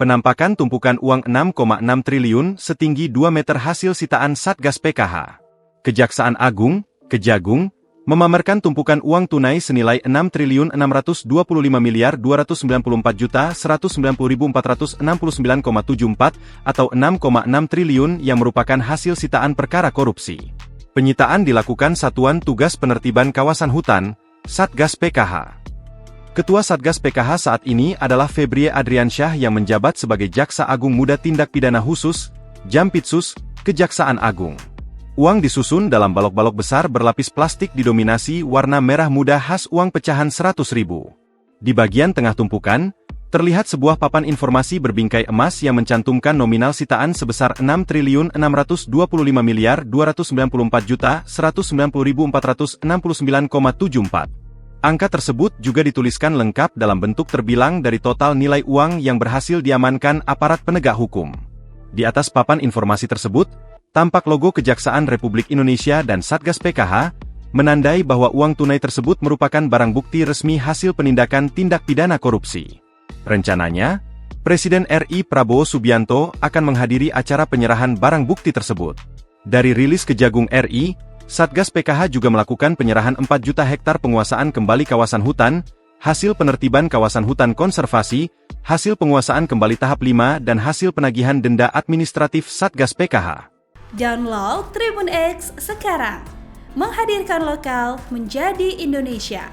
Penampakan tumpukan uang 6,6 triliun setinggi 2 meter hasil sitaan Satgas PKH. Kejaksaan Agung, Kejagung, memamerkan tumpukan uang tunai senilai 6.625.294.190.469,74 atau 6,6 triliun yang merupakan hasil sitaan perkara korupsi. Penyitaan dilakukan Satuan Tugas Penertiban Kawasan Hutan, Satgas PKH. Ketua Satgas PKH saat ini adalah Febrie Adriansyah yang menjabat sebagai Jaksa Agung Muda Tindak Pidana Khusus, Jampitsus, Kejaksaan Agung. Uang disusun dalam balok-balok besar berlapis plastik didominasi warna merah muda khas uang pecahan 100.000. Di bagian tengah tumpukan, terlihat sebuah papan informasi berbingkai emas yang mencantumkan nominal sitaan sebesar 6.625.294.190.469,74. Angka tersebut juga dituliskan lengkap dalam bentuk terbilang dari total nilai uang yang berhasil diamankan aparat penegak hukum. Di atas papan informasi tersebut, tampak logo Kejaksaan Republik Indonesia dan Satgas PKH, menandai bahwa uang tunai tersebut merupakan barang bukti resmi hasil penindakan tindak pidana korupsi. Rencananya, Presiden RI Prabowo Subianto akan menghadiri acara penyerahan barang bukti tersebut. Dari rilis Kejagung RI, Satgas PKH juga melakukan penyerahan 4 juta hektar penguasaan kembali kawasan hutan, hasil penertiban kawasan hutan konservasi, hasil penguasaan kembali tahap 5 dan hasil penagihan denda administratif Satgas PKH. Download Tribun X sekarang, menghadirkan lokal menjadi Indonesia.